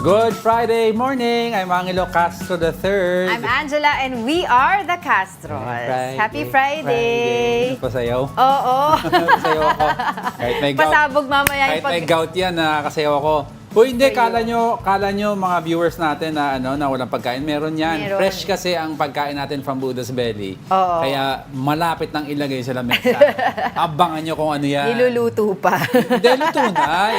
Good Friday morning! I'm Angelo Castro III. I'm Angela and we are the Castros. Happy Friday! Pasayaw? Oo. Pasayaw ako. Kahit may gout. Pasabog mamaya Kahit may gout yan, nakakasayaw ako. Uy, hindi, kala nyo mga viewers natin na, na walang pagkain. Meron yan. Meron. Fresh kasi ang pagkain natin from Buddha's Belly. Oo. Kaya malapit nang ilagay sa lamesa. Abangan nyo kung ano yan. Niluluto pa. Hindi, luto na.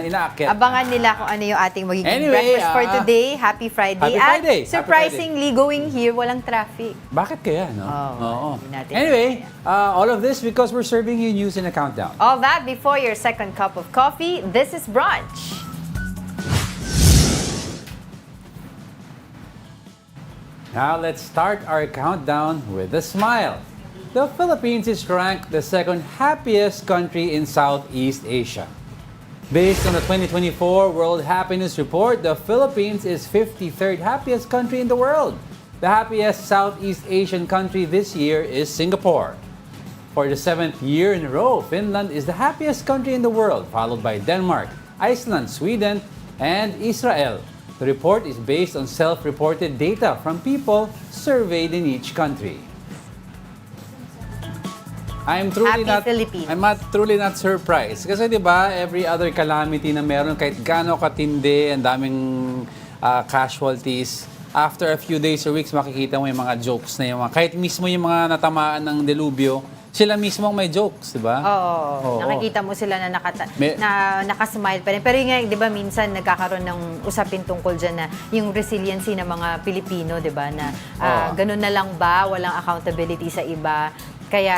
Inaakit. Abangan nila kung ano yung ating magiging Anyway, breakfast for today. Happy Friday. Happy Friday. At surprisingly, going here, walang traffic. Bakit kaya, no? Oo. Hindi natin Anyway, all of this because we're serving you news in a countdown. All that before your second cup of coffee. This is Brunch. Now let's start our countdown with a smile. The Philippines is ranked the second happiest country in Southeast Asia. Based on the 2024 World Happiness Report, the Philippines is 53rd happiest country in the world. The happiest Southeast Asian country this year is Singapore. For the 7th year in a row, Finland is the happiest country in the world, followed by Denmark, Iceland, Sweden, and Israel. The report is based on self-reported data from people surveyed in each country. I'm truly not surprised. Kasi 'di ba, every other calamity na meron, kahit gaano katindi, ang daming casualties, after a few days or weeks makikita mo yung mga jokes na yung mga, kahit mismo yung mga natamaan ng delubyo, sila mismo ang may jokes, di ba? Oo. Nakikita mo sila na, nakasmile pa rin. Pero yung nga, di ba, minsan nagkakaroon ng usapin tungkol dyan na yung resiliency ng mga Pilipino, di ba, na ganun na lang ba, walang accountability sa iba, kaya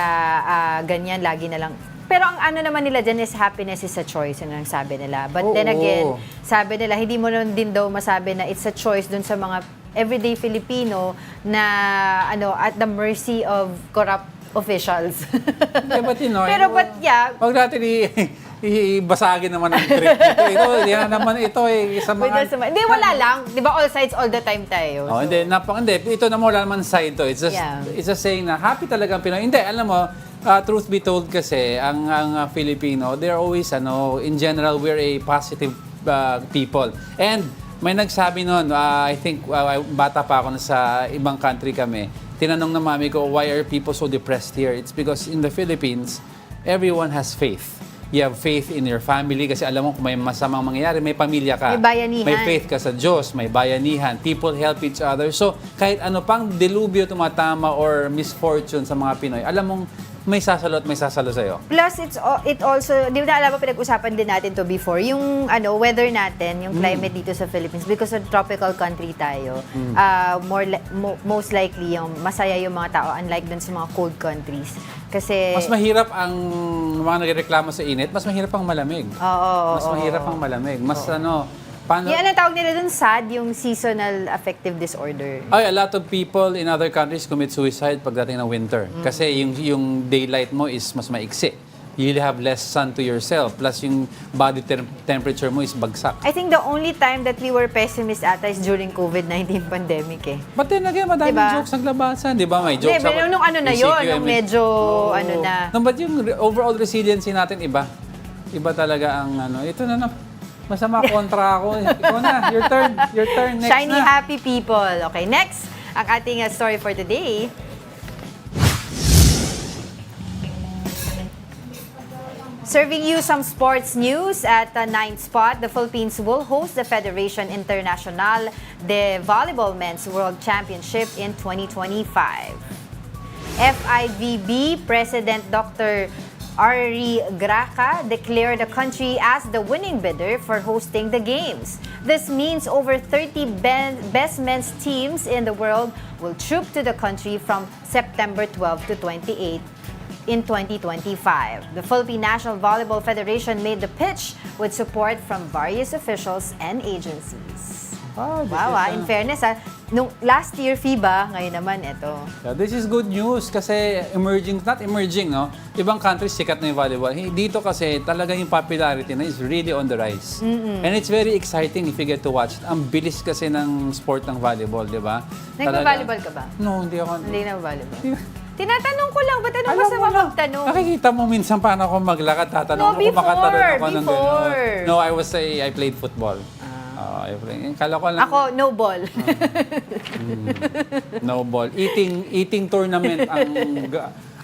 ganyan, lagi na lang. Pero ang ano naman nila dyan is happiness is a choice, yun ang sabi nila. But then again, sabi nila, hindi mo naman din daw masabi na it's a choice dun sa mga everyday Filipino na at the mercy of corrupt officials. Yeah, but Pero but yeah. Huwag natin ibasagin naman ang trip ito. Yan naman ito sa mga... Hindi, wala lang. Di ba all sides all the time tayo? Oh, So. hindi. Ito naman wala naman side to. It's just saying na happy talaga ang Pinoy. Hindi, alam mo, truth be told kasi, ang Filipino, they're always, in general, we're a positive people. And may nagsabi noon, I think, bata pa ako sa ibang country kami, tinanong ng mami ko, why are people so depressed here? It's because in the Philippines, everyone has faith. You have faith in your family kasi alam mo kung may masamang mangyayari, may pamilya ka. May bayanihan. May faith ka sa Diyos, may bayanihan. People help each other. So, kahit ano pang delubyo tumatama or misfortune sa mga Pinoy, alam mong may sasalo at may sasalo sa'yo. Plus, it also, di ba alam mo, pinag-usapan din natin to before, yung weather natin, yung climate dito sa Philippines, because of tropical country tayo, most likely, yung masaya yung mga tao, unlike dun sa mga cold countries. Kasi... Mas mahirap ang mga nagreklamo sa init, mas mahirap ang malamig. Oo. Mas mahirap ang malamig. Mas paano... Yan ang tawag nila dun, SAD, yung seasonal affective disorder. Ay, a lot of people in other countries commit suicide pagdating ng winter. Kasi yung daylight mo is mas maiksi. You have less sun to yourself. Plus yung body temperature mo is bagsak. I think the only time that we were pessimist ata is during COVID-19 pandemic eh. But then again, madaming jokes naglabasan. Di ba? May jokes pero nung na yun, nung medyo na. No, but yung overall resiliency natin iba. Iba talaga ang ito na masama kontra ako. Ikaw na, your turn, next Shiny, na. happy people. Okay, next, ang ating story for today. Serving you some sports news at the 9th spot, the Philippines will host the Federation Internacional de Volleyball Men's World Championship in 2025. FIVB President Dr. Ari Graca declared the country as the winning bidder for hosting the games. This means over 30 best men's teams in the world will troop to the country from September 12 to 28 in 2025. The Philippine National Volleyball Federation made the pitch with support from various officials and agencies. Wow, in fairness, nung last year FIBA, ngayon naman ito. Yeah, this is good news kasi not emerging, no? Ibang countries sikat na yung volleyball. Dito kasi talaga yung popularity na is really on the rise. And it's very exciting if you get to watch. Ang bilis kasi ng sport ng volleyball, di ba? Nagba-volleyball ka ba? No, hindi ako. Hindi na volleyball. Tinatanong ko lang, ba't anong masama magtanong? Nakikita mo minsan paano ako maglakad, tatanong No, ako, makatalon ako ng before. gano'n. No, I played football. April. Kala ko lang. Ako, no ball. No ball. Eating tournament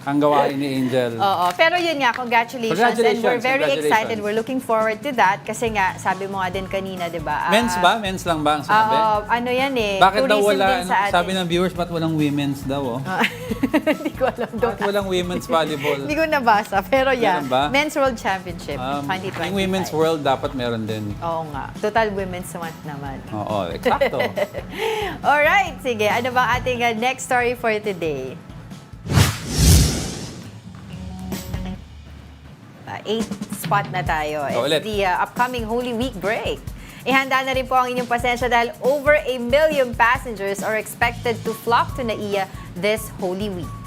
ang gawain ni Angel. Oo. Pero yun nga, congratulations. And we're very excited. We're looking forward to that. Kasi nga, sabi mo nga din kanina, di ba? Men's ba? Men's lang ba ang sinabi? Ano yan eh. Bakit daw tourism wala? din sa atin. Sabi ng viewers, ba't walang women's daw? Oh? Hindi ko alam doon. Bakit walang women's volleyball? Hindi ko nabasa. Pero yeah, Meron ba? Men's World Championship 2025. Yung women's world dapat meron din. Oo nga. Total Women's Month naman. Oo, eksakto. Alright, sige. Ano bang ating next story for today? 8th spot na tayo. It's the upcoming Holy Week break. Ihanda na rin po ang inyong pasensya dahil over 1 million passengers are expected to flock to NAIA this Holy Week.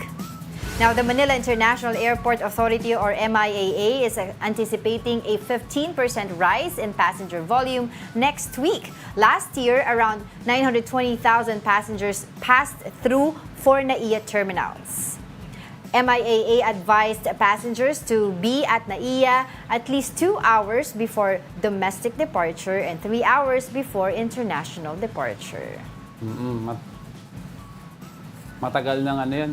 Now, the Manila International Airport Authority or MIAA is anticipating a 15% rise in passenger volume next week. Last year, around 920,000 passengers passed through 4 NAIA terminals. MIAA advised passengers to be at NAIA at least 2 hours before domestic departure and 3 hours before international departure. Matagal ng ano yan.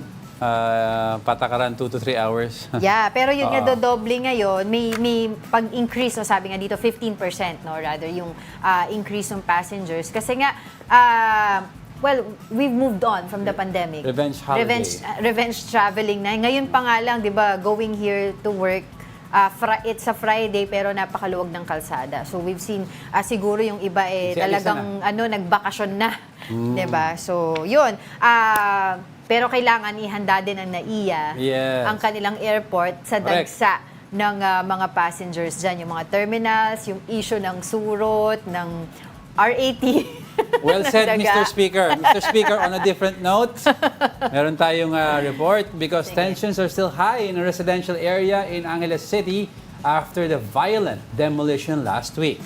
Patakaran 2 to 3 hours. Yeah, pero yun nga dodoble ngayon, may pag-increase, no, sabi nga dito 15%, no, rather yung increase ng passengers kasi nga well, we've moved on from the pandemic. Revenge holiday. Revenge traveling na. Ngayon pa nga lang, 'di ba, going here to work, it's a Friday pero napakaluwag ng kalsada. So we've seen siguro yung iba talagang nagbakasyon na, 'di ba? So 'yun. Pero kailangan ihanda din ng NAIA ang kanilang airport sa dagsa ng mga passengers dyan. Yung mga terminals, yung issue ng surot, ng RAT. Well said, Mr. Speaker. Mr. Speaker, on a different note, meron tayong report because tensions are still high in a residential area in Angeles City after the violent demolition last week.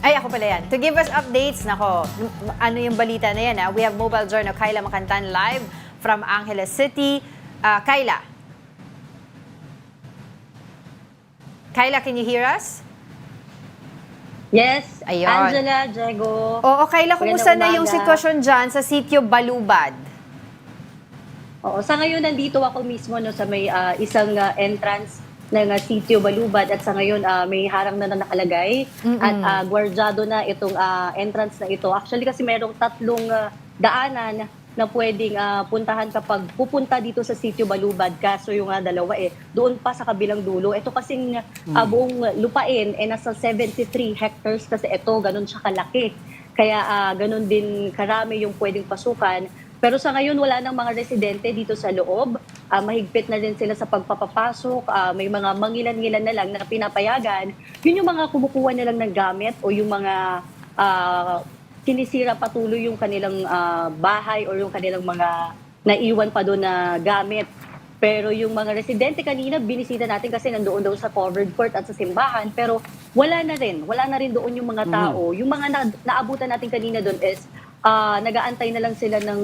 Ay, ako pala yan. To give us updates, nako, ano yung balita na yan, we have Mobile Journal Kyla Makantan live from Angeles City. Kyla? Kyla, can you hear us? Yes, Ayun. Angela, Diego. Oo, Kyla, kumusta na yung sitwasyon dyan sa sitio Balubad? Oo, sa ngayon nandito ako mismo sa may isang entrance ng sitio Balubad at sa ngayon may harang na nakalagay at gwardyado na itong entrance na ito. Actually kasi merong 3 daanan na pwedeng puntahan kapag pupunta dito sa sitio Balubad. Kaso yung dalawa doon pa sa kabilang dulo. Ito kasing buong lupain nasa 73 hectares kasi ito, ganun siya kalaki. Kaya ganun din karami yung pwedeng pasukan. Pero sa ngayon wala nang mga residente dito sa loob. Mahigpit na din sila sa pagpapapasok. May mga mangilan-ngilan na lang na pinapayagan. Yun yung mga kumukuha na lang ng gamit o yung mga sinisira patuloy yung kanilang bahay o yung kanilang mga naiwan pa doon na gamit. Pero yung mga residente kanina, binisita natin kasi nandoon daw sa covered court at sa simbahan. Pero wala na rin doon yung mga tao. Yung mga naabutan natin kanina doon is nag-aantay na lang sila ng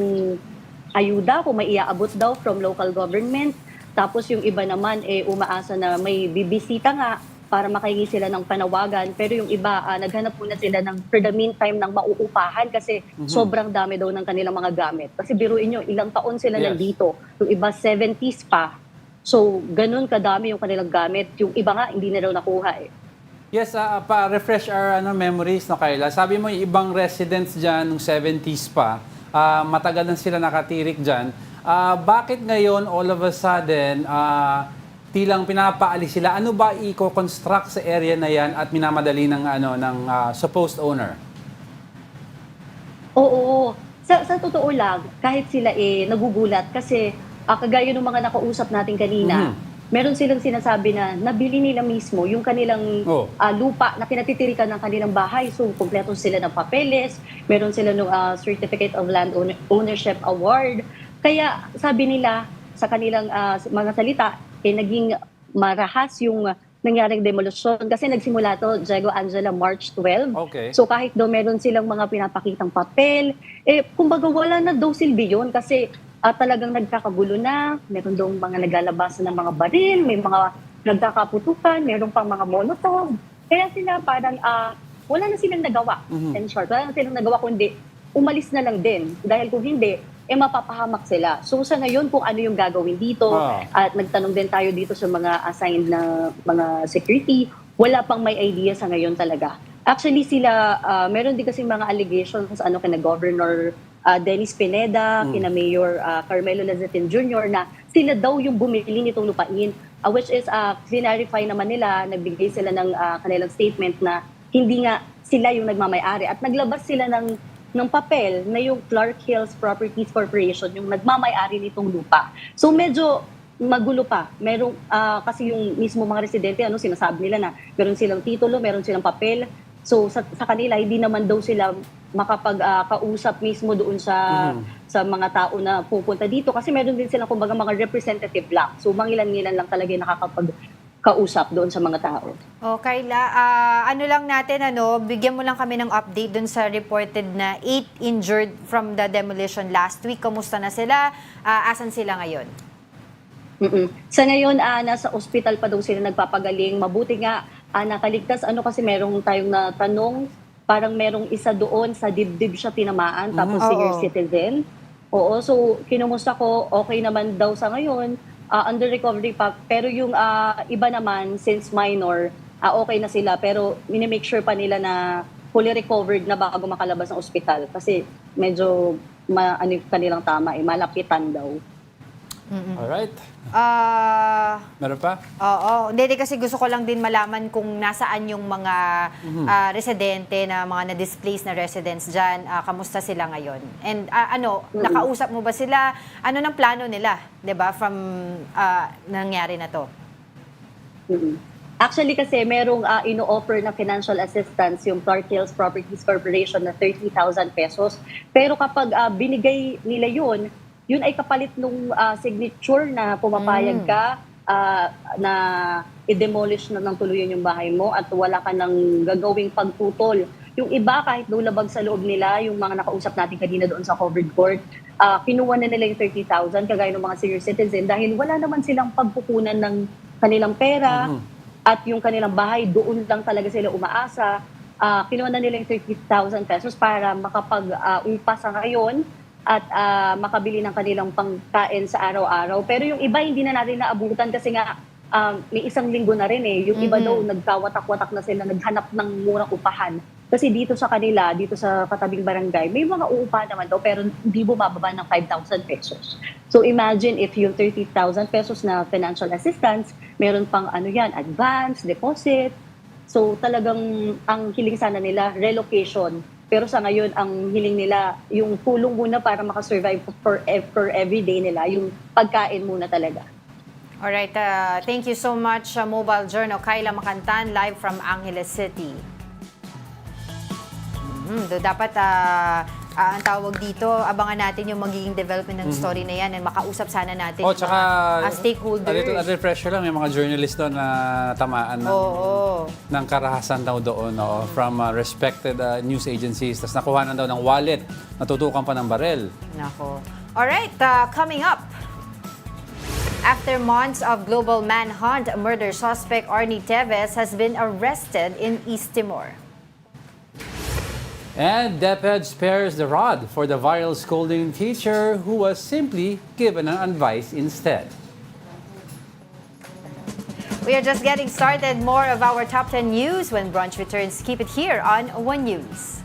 ayuda kung may iaabot daw from local government. Tapos yung iba naman umaasa na may bibisita nga para makahingi sila ng panawagan. Pero yung iba, naghanap muna sila for the meantime ng mauupahan kasi sobrang dami daw ng kanilang mga gamit. Kasi biruin nyo, ilang taon sila nandito. Yung iba, 70s pa. So, ganun kadami yung kanilang gamit. Yung iba nga, hindi na daw nakuha Yes, pa-refresh our memories, no, Kyla. Sabi mo, yung ibang residents dyan, nung 70s pa, matagal na sila nakatirik dyan. Bakit ngayon, all of a sudden, tilang pinapaalis sila? Ano ba i-construct sa area na yan at minamadali ng supposed owner? Oo. Sa totoo lang, kahit sila nagugulat kasi kagaya ng mga nakausap natin kanina, meron silang sinasabi na nabili nila mismo yung kanilang lupa na kinatitirikan ng kanilang bahay. So, kompleto sila ng papeles, meron sila ng Certificate of Land Ownership Award. Kaya sabi nila sa kanilang mga salita, naging marahas yung nangyaring demolusyon. Kasi nagsimula to, Diego, Angela, March 12. Okay. So kahit daw meron silang mga pinapakitang papel, kumbaga wala na daw silbi yun kasi talagang nagkakagulo na, meron daw mga naglalabasan ng mga baril, may mga nagkakaputukan, meron pang mga molotov. Kaya sila parang wala na silang nagawa. In short, wala na silang nagawa kundi umalis na lang din. Dahil kung hindi, mapapahamak sila. So sa ngayon, kung ano yung gagawin dito, Oh. at nagtanong din tayo dito sa mga assigned na mga security, wala pang may idea sa ngayon talaga. Actually sila, meron din kasi mga allegations kina Governor Dennis Pineda, kina Mayor Carmelo Lazatin Jr. na sila daw yung bumili nitong lupain. Which is, clarify naman nila, nagbigay sila ng kanilang statement na hindi nga sila yung nagmamay-ari. At naglabas sila ng papel na yung Clark Hills Properties Corporation yung nagmamay-ari nitong lupa. So medyo magulo pa. Meron, kasi yung mismo mga residente, sinasabi nila na meron silang titulo, meron silang papel. So sa kanila, hindi naman daw sila makapag-kausap mismo doon sa mga tao na pupunta dito kasi meron din silang kumbaga mga representative lang. So mangilan-ngilan lang talaga yung nakakapag-kausap doon sa mga tao. O, Kayla, ano lang natin, bigyan mo lang kami ng update dun sa reported na 8 injured from the demolition last week. Kamusta na sila? Asan sila ngayon? Sa ngayon, nasa ospital pa daw sila nagpapagaling. Mabuti nga, nakaligtas. Kasi merong tayong natanong, parang merong isa doon sa dibdib siya tinamaan, tapos senior Oo. citizen. Oo, so kinumusta ko, okay naman daw sa ngayon, under recovery pa. Pero yung iba naman, since minor, okay na sila. Pero minimake sure pa nila na fully recovered na bago makalabas ng ospital. Kasi medyo, yung kanilang tama, malapitan daw. Alright. Meron pa? Oo. Hindi kasi gusto ko lang din malaman kung nasaan yung mga residente na mga na-displaced na residents dyan. Kamusta sila ngayon? And nakausap mo ba sila? Ano ng plano nila, 'di ba, from nangyari na to? Actually kasi merong ino-offer na financial assistance yung Clark Hills Properties Corporation na 30,000 pesos. Pero kapag binigay nila yun ay kapalit nung signature na pumapayag ka na i-demolish na ng tuluyan yung bahay mo at wala ka nang gagawing pagtutol. Yung iba, kahit labag sa loob nila, yung mga nakausap natin kanina doon sa covered court, kinuha na nila yung 30,000 kagaya ng mga senior citizen dahil wala naman silang pagpupunan ng kanilang pera at yung kanilang bahay, doon lang talaga sila umaasa. Kinuha na nila yung 30,000 pesos para makapag-umpa sa ngayon at makabili ng kanilang pangkain sa araw-araw. Pero yung iba hindi na natin naabutan kasi nga may isang linggo na rin eh. Yung iba daw nagkawatak-watak na sila, naghanap ng murang upahan. Kasi dito sa kanila, dito sa katabing barangay, may mga uupahan naman daw pero hindi bumababa ng 5,000 pesos. So imagine if yung 30,000 pesos na financial assistance, meron pang advance, deposit. So talagang ang hiling sana nila, relocation. Pero sa ngayon, ang hiling nila, yung tulong muna para makasurvive for everyday nila, yung pagkain muna talaga. Alright, thank you so much, Mobile Journal. Kayla Makantan, live from Angeles City. Dapat ang tawag dito, abangan natin yung magiging development ng story na yan and makausap sana natin yung Tsaka, mga stakeholders. A refresher lang, may mga journalist doon na tamaan ng karahasan daw doon from respected news agencies. Tapos nakuha na daw ng wallet, natutukan pa ng barel. Nako. Alright, coming up. After months of global manhunt, murder suspect Arnie Teves has been arrested in East Timor. And DepEd spares the rod for the viral scolding teacher who was simply given an advice instead. We are just getting started. More of our top 10 news when Brunch returns. Keep it here on One News.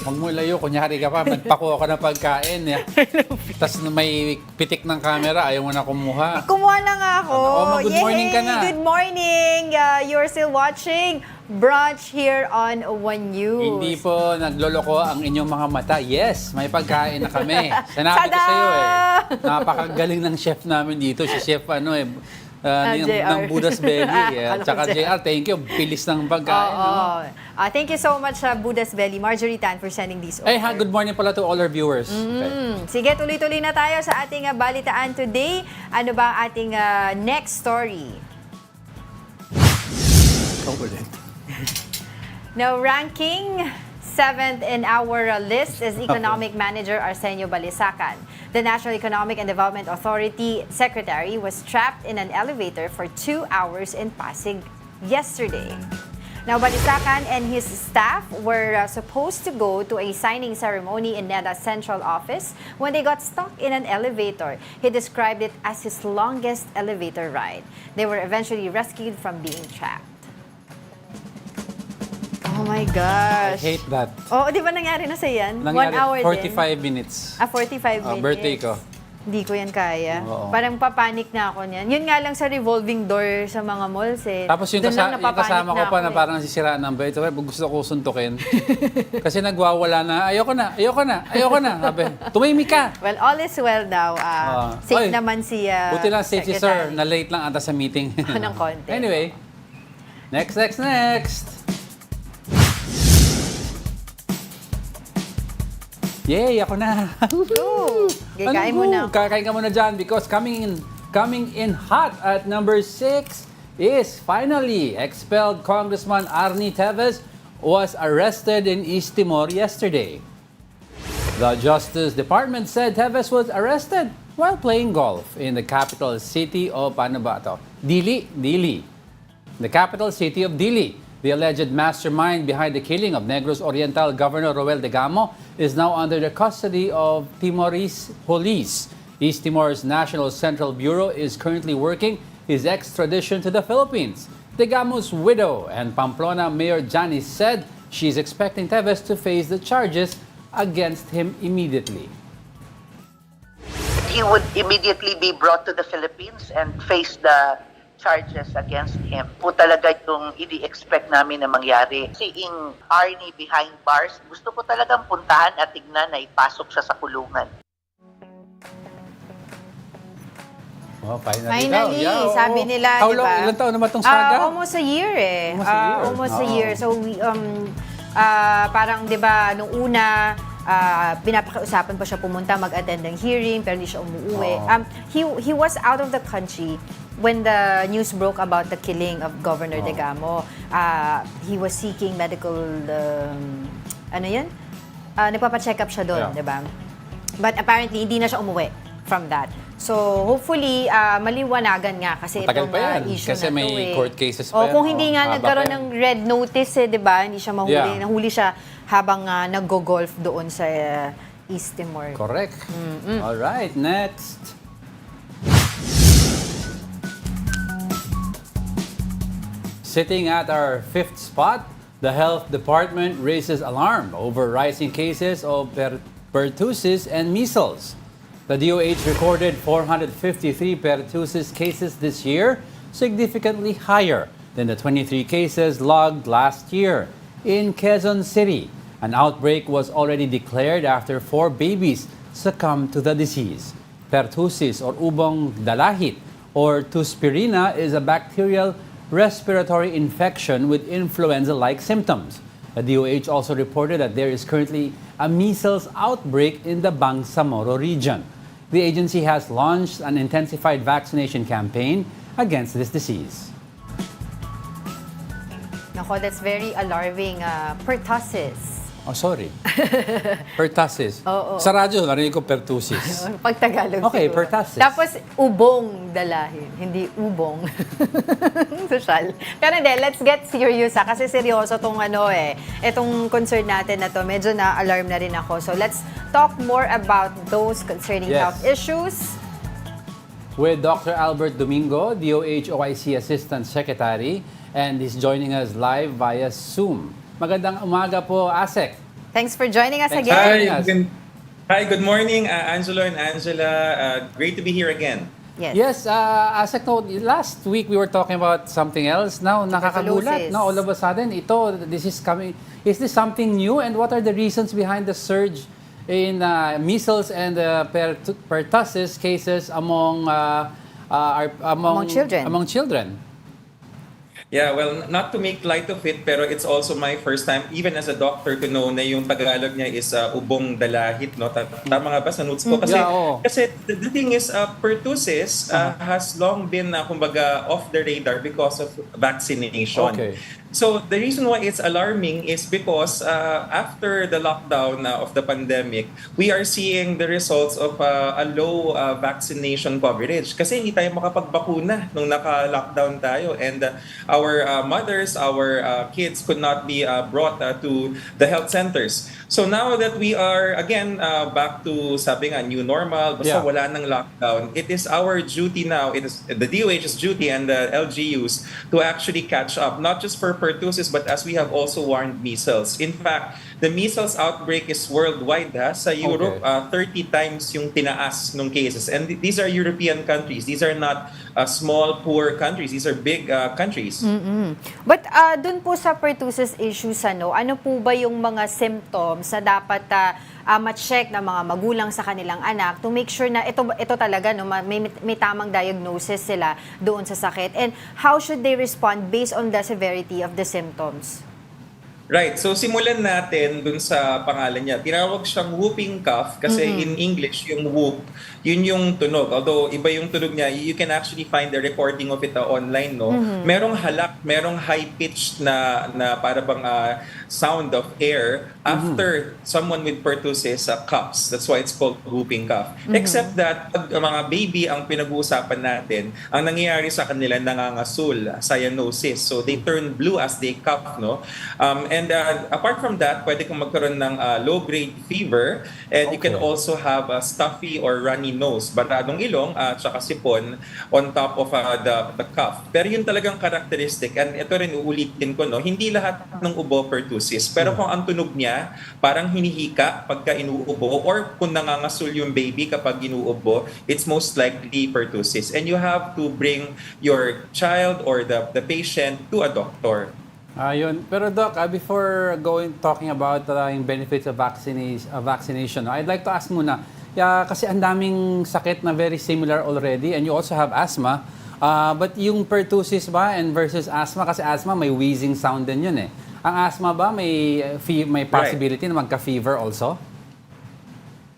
Huwag mo ilayo, kunyari ka pa, magpakuha ka ng pagkain. Tapos may pitik ng camera, ayaw mo na kumuha. Kumuha na nga ako. Good morning ka na. Good morning. You're still watching Brunch here on One News. Hindi po nagloloko ang inyong mga mata. Yes, may pagkain na kami. Sinabi ko sa iyo napakagaling ng chef namin dito. Si Chef ng Buddha's Belly. Tsaka JR, thank you. Bilis ng pagkain. Thank you so much, Buddha's Belly. Marjorie Tan for sending these over. Good morning pala to all our viewers. Sige, tuloy-tuloy na tayo sa ating balitaan today. Ano ba ang ating next story? Now, ranking 7th in our list is Economic Manager Arsenio Balisacan. The National Economic and Development Authority Secretary was trapped in an elevator for 2 hours in Pasig yesterday. Now, Balisacan and his staff were supposed to go to a signing ceremony in NEDA's central office when they got stuck in an elevator. He described it as his longest elevator ride. They were eventually rescued from being trapped. Oh my gosh. I hate that. Di ba nangyari na sa yan? Nangyari, 1 hour 45 minutes. 45 minutes. Birthday ko. Hindi ko yan kaya. Oo. Parang papanik na ako niyan. Yun nga lang sa revolving door sa mga malls eh. Tapos yung, Doon lang yung napapanik kasama ko pa na ako parang nasisiraan ng bait. Gusto ko suntukin. Kasi nagwawala na, ayoko na. Sabi, tumimik ka. Well, all is well now. Safe naman si buti lang safe si sir, Secretary. na late lang ata sa meeting. Ng konti. Anyway, next. Yay, ako na. Go! Kakain mo na. Kakain ka muna dyan because coming in hot at number 6 is finally expelled Congressman Arnie Teves was arrested in East Timor yesterday. The Justice Department said Teves was arrested while playing golf in the capital city of Dili. The capital city of Dili. The alleged mastermind behind the killing of Negros Oriental Governor Roel Degamo is now under the custody of Timorese police. East Timor's National Central Bureau is currently working his extradition to the Philippines. Degamo's widow and Pamplona Mayor Janice said she's expecting Teves to face the charges against him immediately. He would immediately be brought to the Philippines and face the charges against him. Po talaga yung i-expect namin na mangyari. Seeing Arnie behind bars, gusto ko talagang puntahan at tignan na ipasok siya sa kulungan. Finally, sabi nila, How di long? ba? Ilang taon naman itong saga? Almost a year eh. Almost a year. So, we, parang, di ba, nung una, pinapakiusapan pa siya pumunta, mag-attend ng hearing, pero hindi siya umuwi. He was out of the country when the news broke about the killing of Governor Degamo. He was seeking medical, nagpapacheck up siya doon, di ba? But apparently, hindi na siya umuwi from that. So, hopefully, maliwanagan nga kasi Matagal itong pa yan. issue Kasi na to may court cases pa yan. Kung hindi nga Haba nagkaroon pa yan. ng red notice, di ba? Hindi siya mahuli. Yeah. Nahuli siya habang nag-golf doon sa East Timor. Correct. All right, next. Sitting at our 5th spot, the Health Department raises alarm over rising cases of pertussis and measles. The DOH recorded 453 pertussis cases this year, significantly higher than the 23 cases logged last year. In Quezon City, an outbreak was already declared after 4 babies succumbed to the disease. Pertussis or ubong dalahit or tuspirina is a bacterial respiratory infection with influenza-like symptoms. The DOH also reported that there is currently a measles outbreak in the Bangsamoro region. The agency has launched an intensified vaccination campaign against this disease. Nako, that's very alarming. Pertussis. Oh, sorry. Pertussis. Oo. Sa radyo, narinig ko pertussis. Pag Tagalog Okay, siguro. pertussis. Tapos, ubong dalahin. Hindi ubong. Social. Pero hindi, let's get serious kasi seryoso tong itong concern natin na to. Medyo na-alarm na rin ako. So, let's talk more about those concerning health issues. With Dr. Albert Domingo, DOH OIC Assistant Secretary, and he's joining us live via Zoom. Magandang umaga po, ASEC. Thanks for joining us Thanks. again. Hi, good morning, Angelo and Angela. Great to be here again. Yes, as a note, last week we were talking about something else. Now, nakakagulat. Tuberculosis. No, all of a sudden, this is coming. Is this something new? And what are the reasons behind the surge in measles and pertussis cases among Children? Among children. Yeah, well, not to make light of it, pero it's also my first time, even as a doctor, to know na yung Tagalog niya is ubong dalahit, no? Tama nga ba sa notes ko? Kasi, Yeah, oo. kasi the thing is, pertussis has long been, kumbaga, off the radar because of vaccination. Okay. So the reason why it's alarming is because after the lockdown of the pandemic, we are seeing the results of a low vaccination coverage. Kasi hindi tayo makapagbakuna nung naka-lockdown tayo. And our mothers, our kids could not be brought to the health centers. So now that we are, again, back to, sabi nga, new normal, basta wala ng lockdown, it is our duty now, it is the DOH's duty and the LGUs to actually catch up, not just for pertussis, but as we have also warned, measles. In fact, the measles outbreak is worldwide. Sa Europe, 30 times yung tinaas ng cases. And these are European countries. These are not small, poor countries. These are big countries. But dun po sa pertussis issues, ano po ba yung mga symptoms na dapat ma-check ng mga magulang sa kanilang anak to make sure na ito talaga, no, may tamang diagnosis sila doon sa sakit? And how should they respond based on the severity of the symptoms? Right. So simulan natin dun sa pangalan niya. Tinawag siyang whooping cough kasi in English yung whoop, yun yung tunog. Although iba yung tunog niya, you can actually find the recording of it online, no. Merong halak, merong high-pitched na para bang sound of air after someone with pertussis coughs. That's why it's called whooping cough. Except that pag mga baby ang pinag-uusapan natin, ang nangyayari sa kanila nangangasul, cyanosis. So they turn blue as they cough, no. And apart from that, pwede kang magkaroon ng low-grade fever, and you can also have a stuffy or runny nose, baradong ilong at saka sipon on top of the cough. Pero yun talagang characteristic, and ito rin uulitin ko, no, hindi lahat ng ubo pertussis, pero kung ang tunog niya parang hinihika pagka inuubo, or kung nangangasul yung baby kapag inuubo, it's most likely pertussis. And you have to bring your child or the patient to a doctor. Ayun. Pero Doc, before talking about yung benefits of vaccination, I'd like to ask muna, kasi ang daming sakit na very similar already, and you also have asthma, but yung pertussis ba and versus asthma, kasi asthma may wheezing sound din yun eh. Ang asthma ba may possibility na magka-fever also?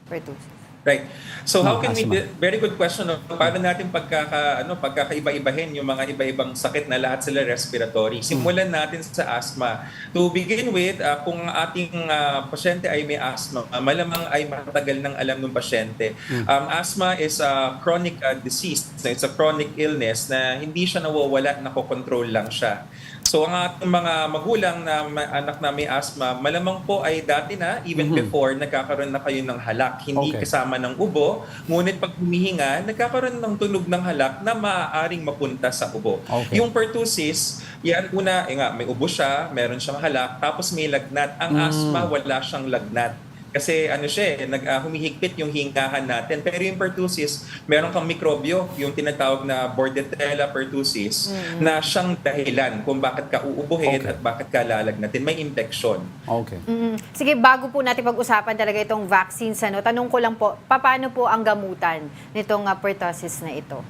Pertussis. Right. So how can asthma. very good question, no? Paano natin pagkakaiba-ibahin yung mga iba-ibang sakit na lahat sila respiratory? Simulan natin sa asthma. To begin with, kung ating pasyente ay may asthma, malamang ay matagal nang alam ng pasyente. Asthma is a chronic disease. It's a chronic illness na hindi siya nawawala, nakokontrol lang siya. So ang ating mga magulang na anak na may asthma, malamang po ay dati na, even before, nagkakaroon na kayo ng halak. Hindi kasama ng ubo, ngunit pag humihinga, nagkakaroon ng tunog ng halak na maaaring mapunta sa ubo. Yung pertussis, yan una, may ubo siya, meron siyang halak, tapos may lagnat. Ang asthma, wala siyang lagnat. Kasi humihigpit yung hingahan natin. Pero yung pertussis, meron kang mikrobyo, yung tinatawag na Bordetella pertussis, na siyang dahilan kung bakit ka uubuhin at bakit ka lalagnatin. May infection. Okay. Sige, bago po natin pag-usapan talaga itong vaccines, tanong ko lang po, paano po ang gamutan nitong pertussis na ito?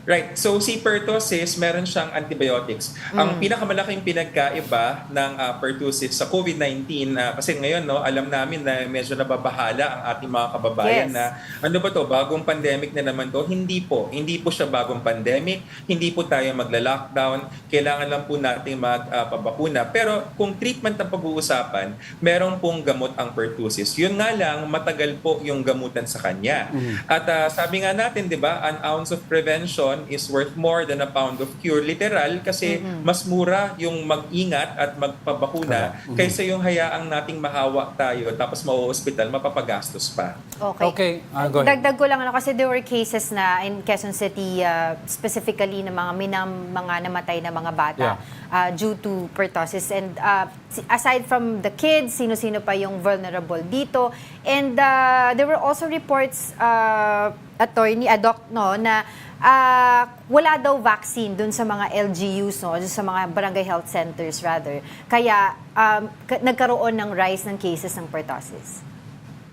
Right. So si pertussis, meron siyang antibiotics. Ang pinakamalaking pinagkaiba ng pertussis sa COVID-19, kasi ngayon, no, alam namin na medyo nababahala ang ating mga kababayan na ano ba to, bagong pandemic na naman to? Hindi po siya bagong pandemic, hindi po tayo magla-lockdown, kailangan lang po natin magpabakuna. Pero kung treatment ang pag-uusapan, meron pong gamot ang pertussis. Yun nga lang, matagal po yung gamutan sa kanya. At sabi nga natin, di ba, an ounce of prevention prevention is worth more than a pound of cure. Literal, kasi mas mura yung mag-ingat at magpabakuna kaysa yung hayaang nating mahawa tayo tapos mau-hospital, mapapagastos pa. Okay, go ahead. Dagdag ko lang kasi there were cases na in Quezon City, specifically na mga namatay na mga bata due to pertussis. And aside from the kids, sino-sino pa yung vulnerable dito. And there were also reports, Doc, no, na wala daw vaccine dun sa mga LGUs, no, sa mga barangay health centers rather. Kaya nagkaroon ng rise ng cases ng pertussis.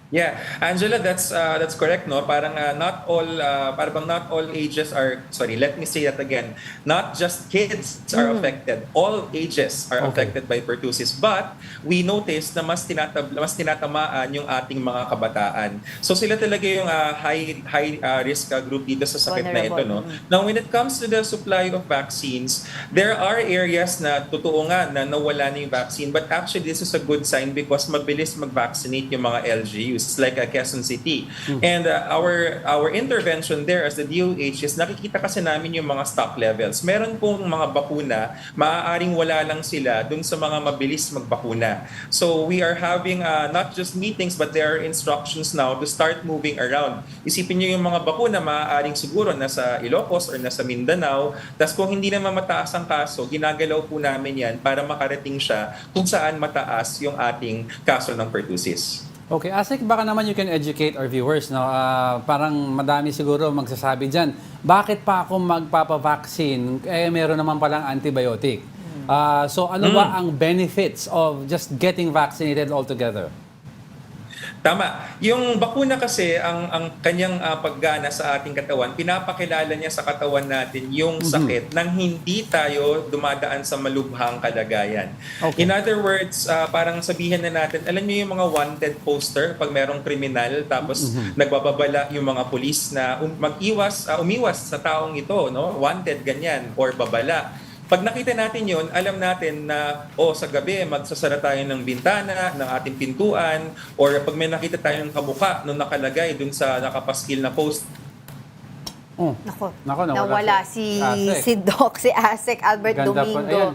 Yeah, Angela, that's correct, no? Parang not all ages are, sorry, let me say that again. Not just kids are affected. All ages are affected by pertussis. But we noticed na mas tinatamaan yung ating mga kabataan. So sila talaga yung high risk group dito sa sakit na ito, no? Now, when it comes to the supply of vaccines, there are areas na totoo nga na nawala na yung vaccine, but actually this is a good sign because mabilis mag-vaccinate yung mga LGU. Like Quezon City. And our intervention there as the DOH is nakikita kasi namin yung mga stock levels. Meron pong mga bakuna, maaaring wala lang sila dun sa mga mabilis magbakuna. So we are having not just meetings but there are instructions now to start moving around. Isipin nyo yung mga bakuna, maaaring siguro nasa Ilocos or nasa Mindanao. Tapos kung hindi naman mataas ang kaso, ginagalaw po namin yan para makarating siya kung saan mataas yung ating kaso ng pertussis. Okay, Asik, baka naman you can educate our viewers. No? Parang madami siguro magsasabi dyan, bakit pa ako magpapavaccine? Meron naman palang antibiotic. So ano ba ang benefits of just getting vaccinated altogether? Tama. Yung bakuna kasi, ang kanyang paggana sa ating katawan, pinapakilala niya sa katawan natin yung sakit nang hindi tayo dumadaan sa malubhang kalagayan. Okay. In other words, parang sabihin na natin, alam niyo yung mga wanted poster pag merong kriminal tapos nagbababala yung mga pulis na umiwas sa taong ito, no? Wanted ganyan or babala. Pag nakita natin yon, alam natin na sa gabi magsasara tayo ng bintana, ng ating pintuan, or pag may nakita tayong kamukha nung nakalagay dun sa nakapaskil na post. Nawala si Doc, si Asik Albert Ganda Domingo.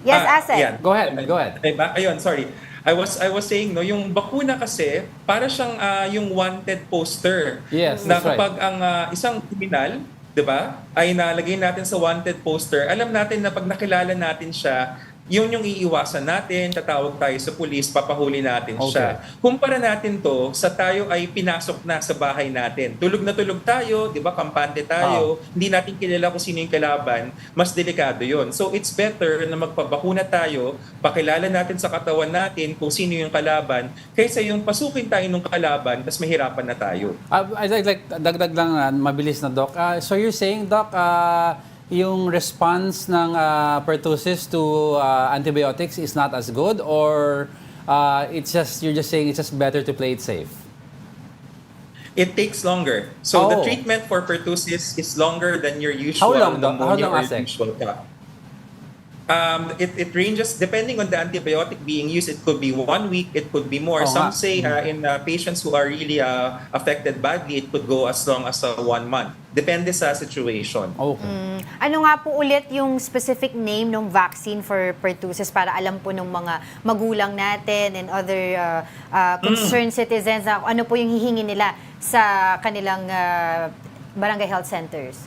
Yes, Asik. Ayan. Go ahead. Ayun, sorry. I was saying, no, yung bakuna kasi, para siyang yung wanted poster. Yes, na that's right. kapag ang isang kriminal, 'di ba, ay nalagay natin sa wanted poster, alam natin na pag nakilala natin siya, yun yung iiwasan natin, tatawag tayo sa pulis, papahuli natin siya. Kumpara natin to sa tayo ay pinasok na sa bahay natin. Tulog na tulog tayo, di ba, kampante tayo, hindi natin kilala kung sino yung kalaban, mas delikado yon. So it's better na magpabakuna tayo, pakilala natin sa katawan natin kung sino yung kalaban, kaysa yung pasukin tayo ng kalaban, tapos mahirapan na tayo. I'd like dagdag lang, mabilis na, Doc. So you're saying, Doc, yung response ng pertussis to antibiotics is not as good, or you're just saying it's just better to play it safe? It takes longer. So the treatment for pertussis is longer than your usual pneumonia or usual cough. It ranges depending on the antibiotic being used. It could be 1 week, it could be more. Some say in patients who are really affected badly, it could go as long as 1 month. Depende sa situation. Okay. Ano nga po ulit yung specific name ng vaccine for pertussis para alam po ng mga magulang natin and other concerned citizens na ano po yung hihingi nila sa kanilang barangay health centers?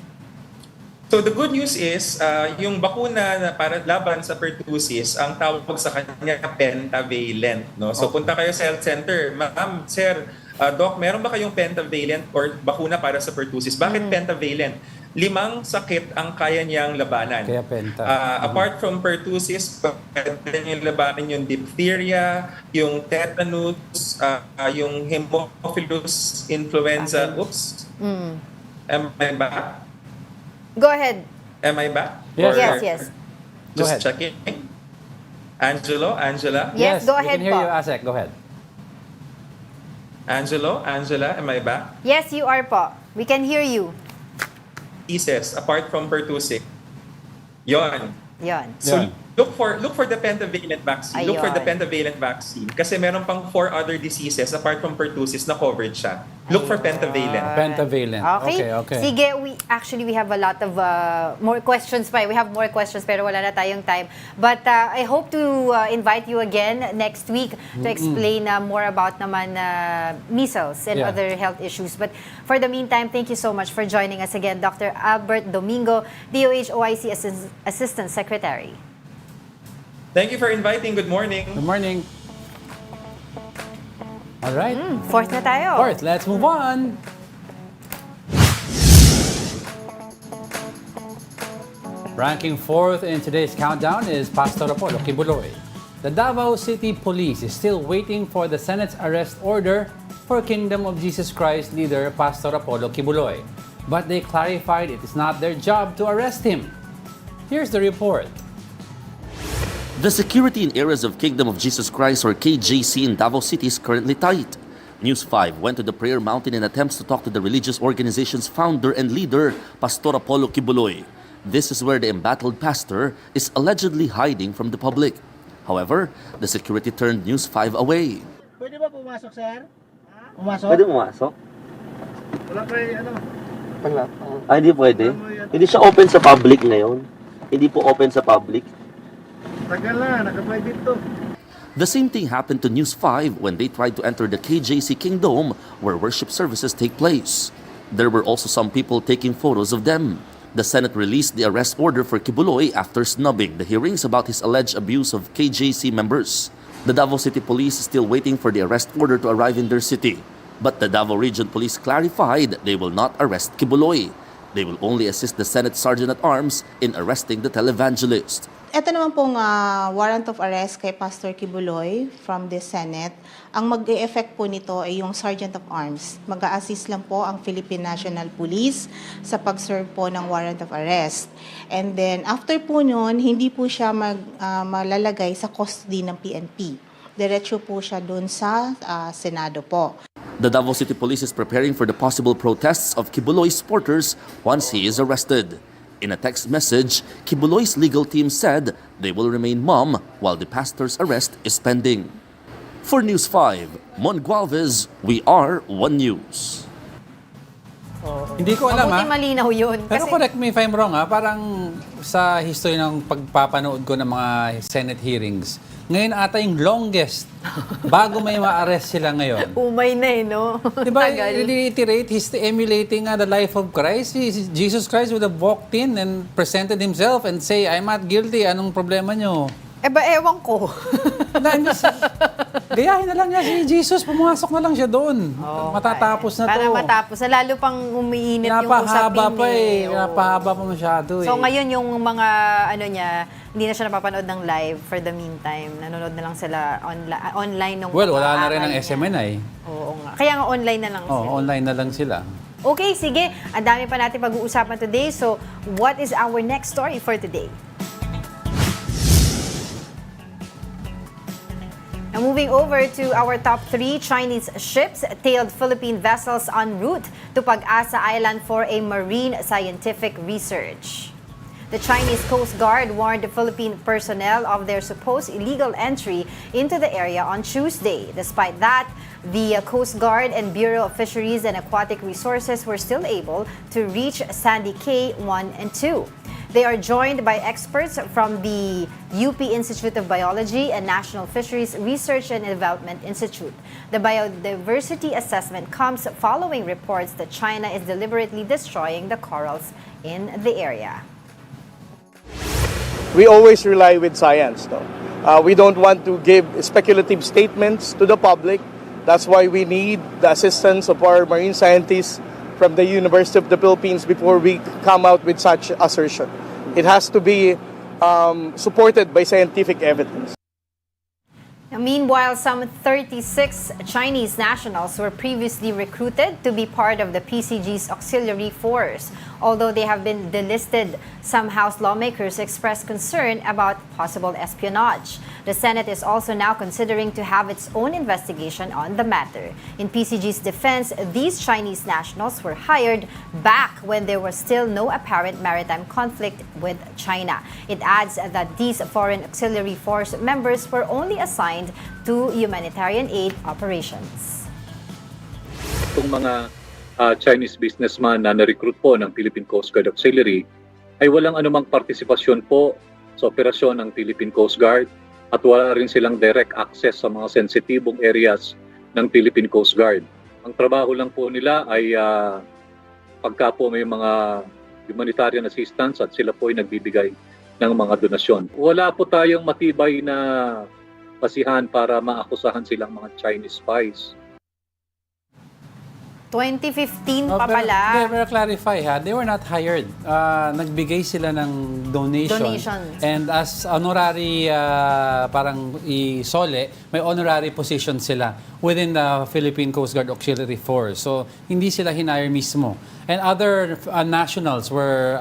So the good news is, yung bakuna na para laban sa pertussis, ang tawag sa kanya pentavalent. No? So punta kayo sa health center, ma'am, sir, doc, meron ba kayong pentavalent or bakuna para sa pertussis? Bakit pentavalent? 5 sakit ang kaya niyang labanan. Kaya penta. Apart from pertussis, pwede niyang labanan yung diphtheria, yung tetanus, yung Haemophilus influenza. Oops. Am I back? Go ahead. Am I back? Yes. Yes. Go Just ahead. checking. Angela? Yes, go ahead we can hear po. you, Asek. Go ahead. Angela, am I back? Yes, you are po. We can hear you. Thesis, apart from pertussis. Yon. Yon. So, look for the pentavalent vaccine. Look for the Ayun. pentavalent vaccine kasi meron pang 4 other diseases apart from pertussis na covered siya. Look for pentavalent. Pentavalent. Okay. Sige, we have a lot of more questions pa. We have more questions pero wala na tayong time. But I hope to invite you again next week to explain more about naman measles and other health issues. But for the meantime, thank you so much for joining us again, Dr. Albert Domingo, DOH OIC Assistant Secretary. Thank you for inviting. Good morning. Good morning. All right. Fourth na tayo. Fourth, let's move on. Ranking fourth in today's countdown is Pastor Apollo Kibuloy. The Davao City Police is still waiting for the Senate's arrest order for Kingdom of Jesus Christ leader Pastor Apollo Kibuloy. But they clarified it is not their job to arrest him. Here's the report. The security in areas of Kingdom of Jesus Christ or KJC in Davao City is currently tight. News 5 went to the Prayer Mountain in attempts to talk to the religious organization's founder and leader, Pastor Apollo Kibuloy. This is where the embattled pastor is allegedly hiding from the public. However, the security turned News 5 away. Pwede ba pumasok, sir? Pumasok? Pwede pumasok? Wala kayo, Wala. Hindi pwede. Hindi siya open sa public ngayon. Hindi po open sa public. Tagal na, naka-private to. The same thing happened to News 5 when they tried to enter the KJC Kingdom where worship services take place. There were also some people taking photos of them. The Senate released the arrest order for Kibuloy after snubbing the hearings about his alleged abuse of KJC members. The Davao City Police is still waiting for the arrest order to arrive in their city. But the Davao Region Police clarified they will not arrest Kibuloy. They will only assist the Senate Sergeant-at-Arms in arresting the televangelist. Ito naman pong warrant of arrest kay Pastor Kibuloy from the Senate. Ang mag-e-effect po nito ay yung Sergeant of Arms. Mag-a-assist lang po ang Philippine National Police sa pag-serve po ng warrant of arrest. And then after po nun, hindi po siya malalagay sa custody ng PNP. Diretso po siya doon sa Senado po. The Davao City Police is preparing for the possible protests of Kibuloy's supporters once he is arrested. In a text message, Kibuloy's legal team said they will remain mum while the pastor's arrest is pending. For News 5, Mon Gualvez, we are One News. Hindi ko alam Mabuti malinaw yun. Pero correct me if I'm wrong parang sa history ng pagpapanood ko ng mga Senate hearings, ngayon ata yung longest bago may ma-arrest sila ngayon. Umay na no? Diba, Tagal. reiterate, he's emulating the life of Christ. Jesus Christ would have walked in and presented himself and say, I'm not guilty. Anong problema nyo? Ewan ko. Gayahin na lang niya si Jesus. Pumasok na lang siya doon. Matatapos na to. Para matapos na. Lalo pang umiinit yung usapin. Napahaba pa eh. Oo. Napahaba pa masyado eh. So ngayon yung mga niya, hindi na siya napapanood ng live for the meantime. Nanonood na lang sila online nung Well, wala na rin ang niya. SMNI. Oo nga. Kaya nga online na lang sila. Online na lang sila. Okay, sige. Ang dami pa natin pag-uusapan today. So, what is our next story for today? Now, moving over to our top 3, Chinese ships tailed Philippine vessels en route to Pag-asa Island for a marine scientific research. The Chinese Coast Guard warned the Philippine personnel of their supposed illegal entry into the area on Tuesday. Despite that, the Coast Guard and Bureau of Fisheries and Aquatic Resources were still able to reach Sandy Cay 1 and 2. They are joined by experts from the UP Institute of Biology and National Fisheries Research and Development Institute. The biodiversity assessment comes following reports that China is deliberately destroying the corals in the area. We always rely with science, though. We don't want to give speculative statements to the public. That's why we need the assistance of our marine scientists from the University of the Philippines before we come out with such assertion. It has to be supported by scientific evidence. Now, meanwhile, some 36 Chinese nationals were previously recruited to be part of the PCG's auxiliary force. Although they have been delisted, some House lawmakers expressed concern about possible espionage. The Senate is also now considering to have its own investigation on the matter. In PCG's defense, these Chinese nationals were hired back when there was still no apparent maritime conflict with China. It adds that these foreign auxiliary force members were only assigned to humanitarian aid operations. Itong mga Chinese businessman na na-recruit po ng Philippine Coast Guard Auxiliary ay walang anumang partisipasyon po sa operasyon ng Philippine Coast Guard at wala rin silang direct access sa mga sensitibong areas ng Philippine Coast Guard. Ang trabaho lang po nila ay pagka po may mga humanitarian assistance at sila po ay nagbibigay ng mga donasyon. Wala po tayong matibay na basihan para maakusahan silang mga Chinese spies. 2015 pa pala. Pero clarify ha, they were not hired. Nagbigay sila ng donation. And as honorary, parang isole, may honorary position sila within the Philippine Coast Guard Auxiliary Force. So, hindi sila hinire mismo. And other nationals were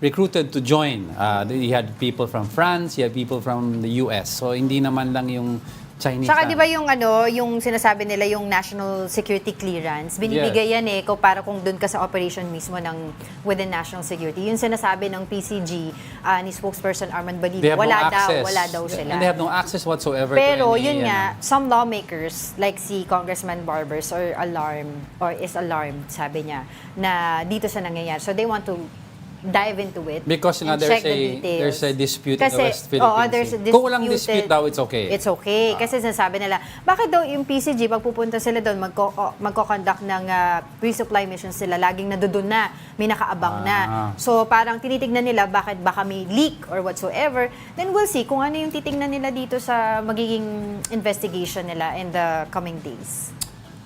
recruited to join. You had people from France, you had people from the US. So, hindi naman lang yung Chinese. Saka di ba yung sinasabi nila yung national security clearance, binibigay yan para kung dun ka sa operation mismo ng within national security. Yung sinasabi ng PCG ni spokesperson Armand Balibo, wala daw sila. And they have no access whatsoever Pero to any, yun nga, some lawmakers like si Congressman Barbers is alarmed, sabi niya, na dito sa nangyayari. So they want to dive into it. Because and check the details. there's a dispute in the West There's a Sea. Kung walang dispute daw, it's okay. It's okay. Kasi sinasabi nila, bakit daw yung PCG, pag pupunta sila doon, magko-conduct ng resupply missions sila, laging nadudun na, may nakaabang na. So parang tinitignan nila, bakit baka may leak or whatsoever. Then we'll see kung ano yung titignan nila dito sa magiging investigation nila in the coming days.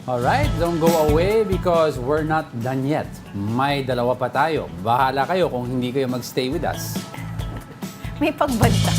Alright, don't go away because we're not done yet. May dalawa pa tayo. Bahala kayo kung hindi kayo magstay with us. May pagbanta.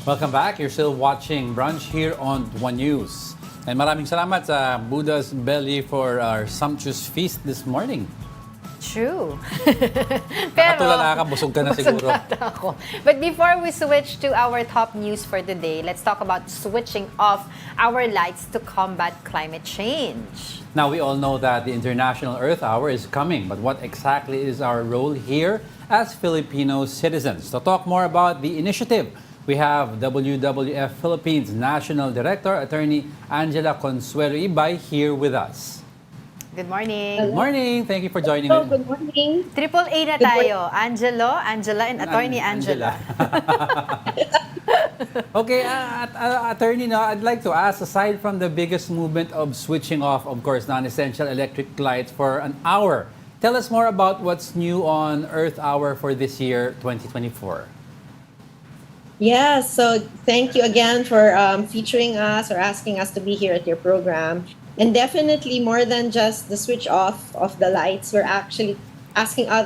Welcome back. You're still watching Brunch here on One News. And maraming salamat sa Buddha's Belly for our sumptuous feast this morning. True. Nakatulala ka, busog ka na siguro. Ako. But before we switch to our top news for today, let's talk about switching off our lights to combat climate change. Now, we all know that the International Earth Hour is coming, but what exactly is our role here as Filipino citizens? To talk more about the initiative, we have WWF Philippines National Director, Attorney Angela Consuelo Ibay, here with us. Good morning. Good morning. Thank you for joining Hello, in. good morning. Triple A na tayo. Angela, and Attorney Angela. Okay, Attorney, now I'd like to ask, aside from the biggest movement of switching off, of course, non-essential electric lights for an hour, tell us more about what's new on Earth Hour for this year, 2024. Yeah, so thank you again for featuring us or asking us to be here at your program. And definitely more than just the switch off of the lights, we're actually asking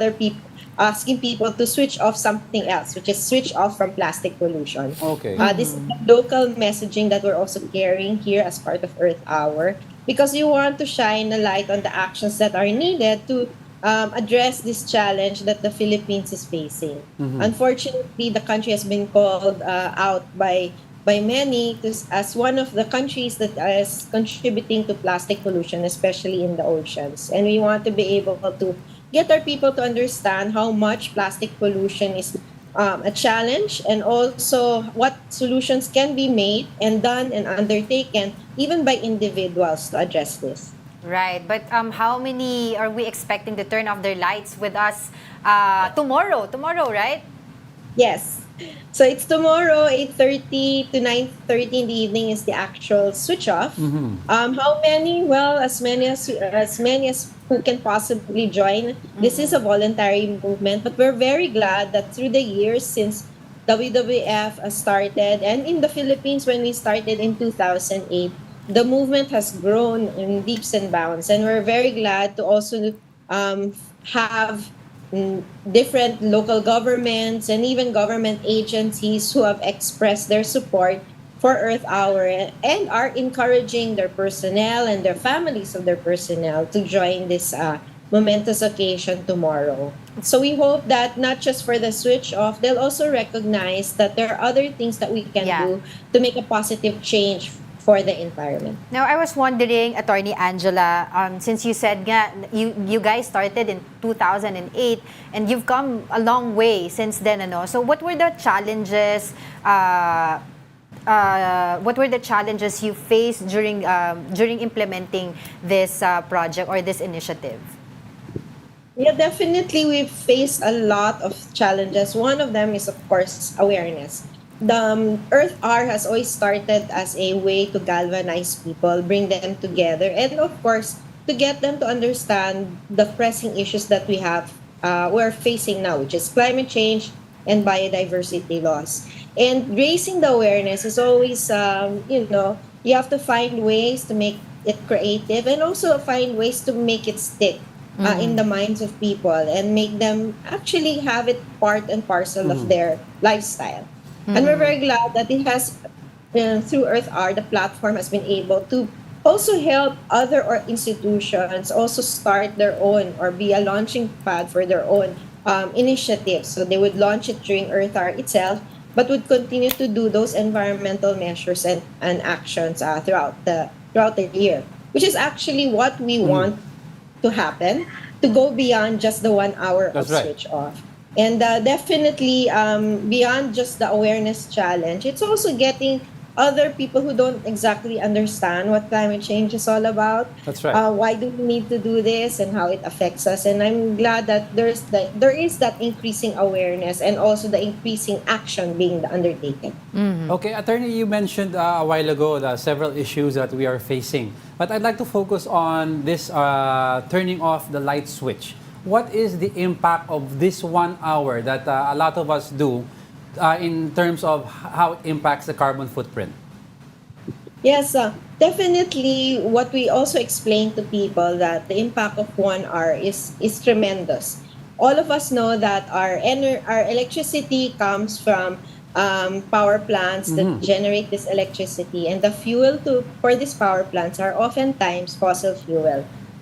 people to switch off something else, which is switch off from plastic pollution. Okay. This is the local messaging that we're also carrying here as part of Earth Hour, because you want to shine a light on the actions that are needed to address this challenge that the Philippines is facing. Unfortunately, the country has been called out by many as one of the countries that is contributing to plastic pollution, especially in the oceans. And we want to be able to get our people to understand how much plastic pollution is a challenge, and also what solutions can be made and done and undertaken even by individuals to address this. Right, but how many are we expecting to turn off their lights with us tomorrow? Tomorrow, right? Yes. So it's tomorrow, 8:30 to 9:30 in the evening is the actual switch off. How many? Well, as many as who can possibly join. This is a voluntary movement, but we're very glad that through the years since WWF has started, and in the Philippines when we started in 2008, the movement has grown in leaps and bounds, and we're very glad to also have different local governments and even government agencies who have expressed their support for Earth Hour and are encouraging their personnel and their families of their personnel to join this momentous occasion tomorrow. So we hope that not just for the switch off, they'll also recognize that there are other things that we can do to make a positive change for the environment. Now, I was wondering, Attorney Angela, since you said nga, you guys started in 2008 and you've come a long way since then, ano? So what were the challenges you faced during implementing this project or this initiative? Yeah, definitely we've faced a lot of challenges. One of them is, of course, awareness. The Earth Hour has always started as a way to galvanize people, bring them together, and of course, to get them to understand the pressing issues that we're facing now, which is climate change and biodiversity loss. And raising the awareness is always, you have to find ways to make it creative and also find ways to make it stick in the minds of people and make them actually have it part and parcel of their lifestyle. And we're very glad that it has, through Earth Hour, the platform has been able to also help other institutions also start their own or be a launching pad for their own initiatives. So they would launch it during Earth Hour itself, but would continue to do those environmental measures and actions throughout the year, which is actually what we want to happen, to go beyond just the 1 hour of switch off. And definitely, beyond just the awareness challenge, it's also getting other people who don't exactly understand what climate change is all about. That's right. Why do we need to do this and how it affects us? And I'm glad that there is that increasing awareness and also the increasing action being undertaken. Okay, Attorney, you mentioned a while ago the several issues that we are facing. But I'd like to focus on this turning off the light switch. What is the impact of this 1 hour that a lot of us do in terms of how it impacts the carbon footprint? Yes, definitely. What we also explain to people that the impact of 1 hour is tremendous. All of us know that our electricity comes from power plants that generate this electricity, and the fuel for these power plants are oftentimes fossil fuel.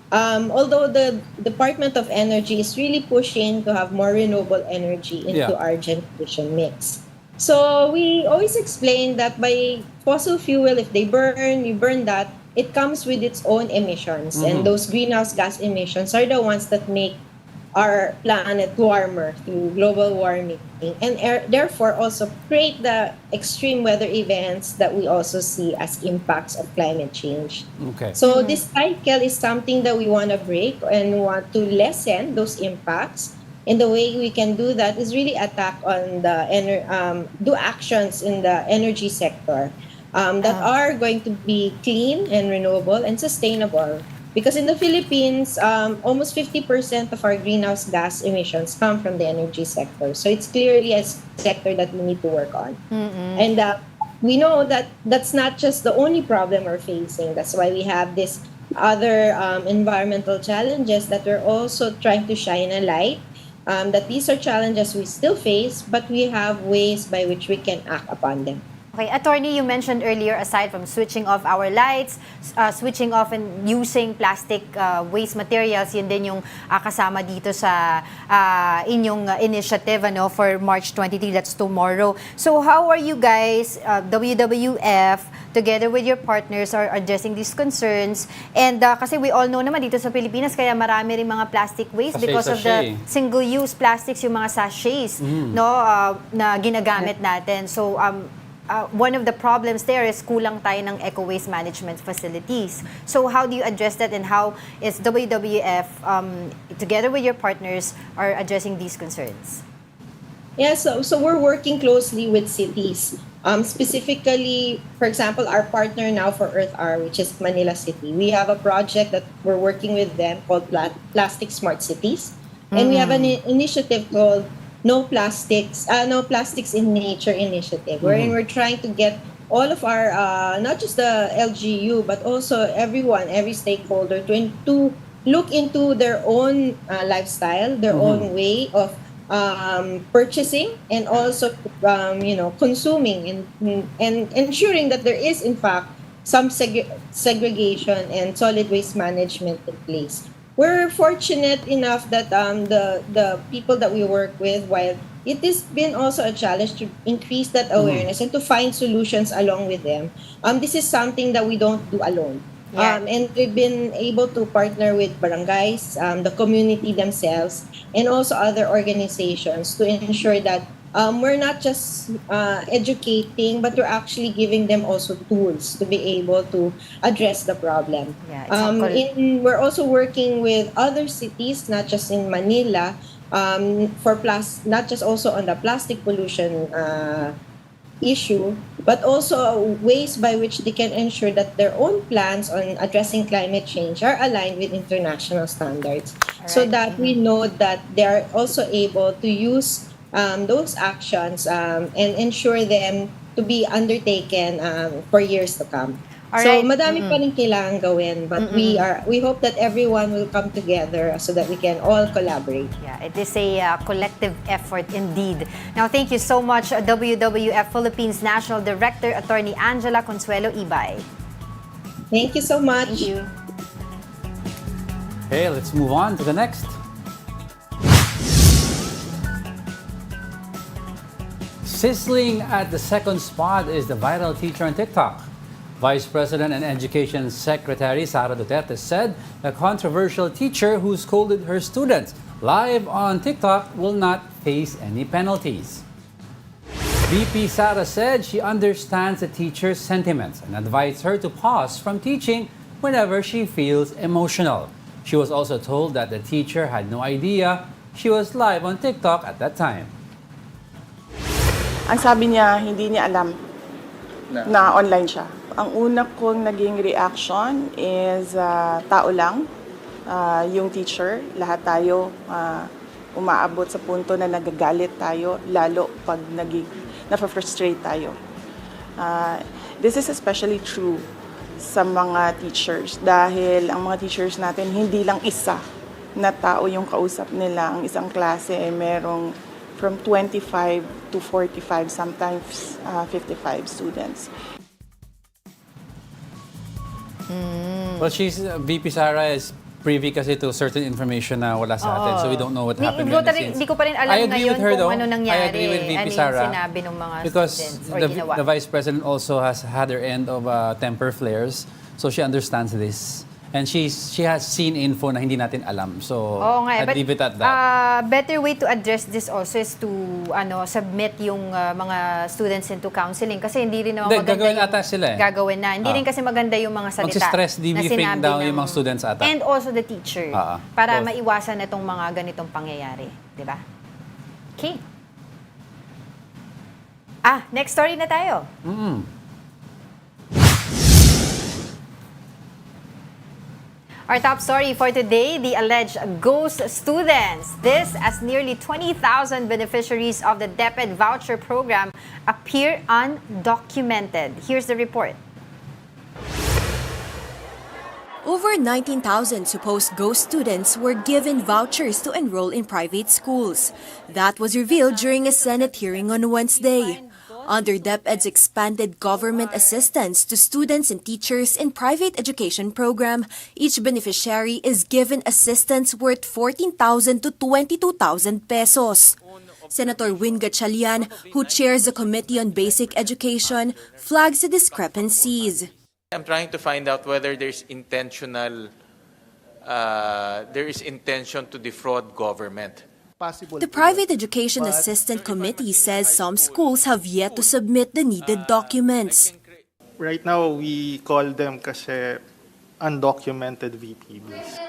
Although the Department of Energy is really pushing to have more renewable energy into our generation mix. So we always explain that by fossil fuel, if you burn that, it comes with its own emissions. And those greenhouse gas emissions are the ones that make our planet warmer through global warming, and therefore also create the extreme weather events that we also see as impacts of climate change. Okay. So this cycle is something that we want to break and want to lessen those impacts. And the way we can do that is really attack on do actions in the energy sector that are going to be clean and renewable and sustainable. Because in the Philippines, almost 50% of our greenhouse gas emissions come from the energy sector. So it's clearly a sector that we need to work on. And we know that that's not just the only problem we're facing. That's why we have this other environmental challenges that we're also trying to shine a light. That these are challenges we still face, but we have ways by which we can act upon them. Okay, Attorney, you mentioned earlier, aside from switching off our lights, switching off and using plastic waste materials, yun din yung kasama dito sa inyong initiative for March 23, that's tomorrow. So how are you guys, WWF, together with your partners, are addressing these concerns? And kasi we all know naman dito sa Pilipinas, kaya marami rin mga plastic waste because of the single-use plastics, yung mga sachets na ginagamit natin. So one of the problems there is kulang tayo ng eco-waste management facilities. So how do you address that, and how is WWF, together with your partners, are addressing these concerns? Yeah, so we're working closely with cities. Specifically, for example, our partner now for Earth Hour, which is Manila City. We have a project that we're working with them called Plastic Smart Cities. And we have an initiative called No Plastics in Nature initiative, wherein we're trying to get all of our, not just the LGU, but also everyone, every stakeholder to look into their own lifestyle, their own way of purchasing, and also consuming, and ensuring that there is in fact some segregation and solid waste management in place. We're fortunate enough that the people that we work with, while it has been also a challenge to increase that awareness and to find solutions along with them, this is something that we don't do alone. Yeah. And we've been able to partner with barangays, the community themselves, and also other organizations to ensure that we're not just educating, but we're actually giving them also tools to be able to address the problem. Yeah, We're also working with other cities, not just in Manila, not just also on the plastic pollution issue, but also ways by which they can ensure that their own plans on addressing climate change are aligned with international standards, so that we know that they are also able to use those actions and ensure them to be undertaken for years to come. So madami pa rin kailangan gawin, but we hope that everyone will come together so that we can all collaborate. Yeah, it is a collective effort indeed. Now, thank you so much, WWF Philippines National Director, Attorney Angela Consuelo Ibay. Thank you so much. Thank you. Okay, let's move on to the next. Sizzling at the second spot is the viral teacher on TikTok. Vice President and Education Secretary Sara Duterte said the controversial teacher who scolded her students live on TikTok will not face any penalties. VP Sara said she understands the teacher's sentiments and advised her to pause from teaching whenever she feels emotional. She was also told that the teacher had no idea she was live on TikTok at that time. Ang sabi niya, hindi niya alam na online siya. Ang una kong naging reaction is tao lang, yung teacher, lahat tayo umaabot sa punto na nagagalit tayo, lalo pag na-frustrate tayo. This is especially true sa mga teachers dahil ang mga teachers natin hindi lang isa na tao yung kausap nila. Ang isang klase ay merong from 25 to 45, sometimes 55 students. Well, VP Sara is privy kasi to certain information na wala sa atin, so we don't know what happened behind the scenes. Hindi ko pa rin alam ngayon kung ano nangyari. I agree with VP Sara, yung sinabi ng mga because students or ginawa. the Vice President also has had her end of temper flares, so she understands this. And she has seen info na hindi natin alam. So, I'd leave it at that. Better way to address this also is to submit yung mga students into counseling. Kasi hindi rin naman maganda gagawin ata sila gagawin na. Hindi rin kasi maganda yung mga salita Magsi-stress na debriefing sinabi daw yung mga students ata. And also the teacher. Para maiwasan na itong mga ganitong pangyayari. 'di ba? Okay. Next story na tayo. Our top story for today, the alleged ghost students. This as nearly 20,000 beneficiaries of the DepEd voucher program appear undocumented. Here's the report. Over 19,000 supposed ghost students were given vouchers to enroll in private schools. That was revealed during a Senate hearing on Wednesday. Under DepEd's expanded government assistance to students and teachers in private education program, each beneficiary is given assistance worth 14,000 to 22,000 pesos. Senator Win Gatchalian, who chairs the Committee on Basic Education, flags the discrepancies. I'm trying to find out whether there's intention to defraud government. The Private Education Assistant Committee says some schools have yet to submit the needed documents. Right now, we call them kasi undocumented VTBs.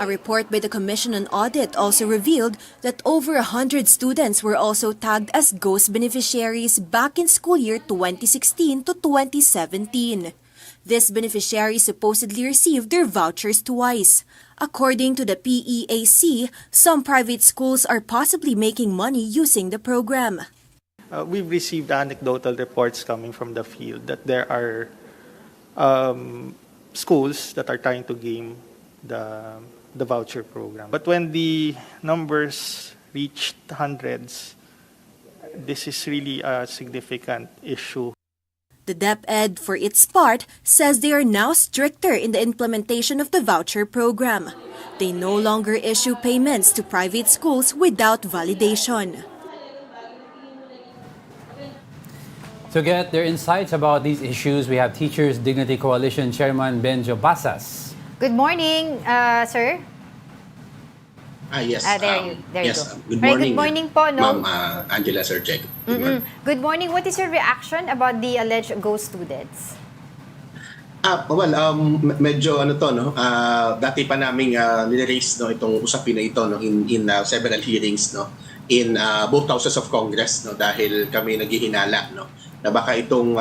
A report by the Commission on Audit also revealed that over 100 students were also tagged as ghost beneficiaries back in school year 2016 to 2017. These beneficiaries supposedly received their vouchers twice. According to the PEAC, some private schools are possibly making money using the program. We've received anecdotal reports coming from the field that there are schools that are trying to game the voucher program. But when the numbers reached hundreds, this is really a significant issue. The DepEd, for its part, says they are now stricter in the implementation of the voucher program. They no longer issue payments to private schools without validation. To get their insights about these issues, we have Teachers Dignity Coalition Chairman Benjo Basas. Good morning, sir. Yes. There you yes. go. Good Right, morning, good morning po, no? Ma'am Angela Sir Jack. Good morning. What is your reaction about the alleged ghost students? Medyo dati pa naming nire-raise itong usapin na ito in several hearings in both houses of Congress dahil kami naghihinala na baka itong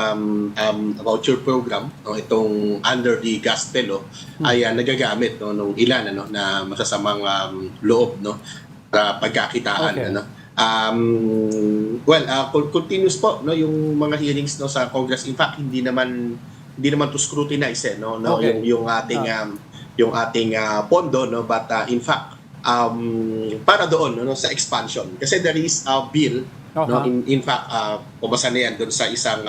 voucher program itong under the gospel ay nagagamit nung ilan na masasamang loob para pagkakitaan. Okay. Continuous po yung mga hearings sa Congress. In fact, hindi naman to scrutinize Okay. yung ating pondo but in fact para doon sa expansion kasi there is a bill in fact pabasa na yan doon sa isang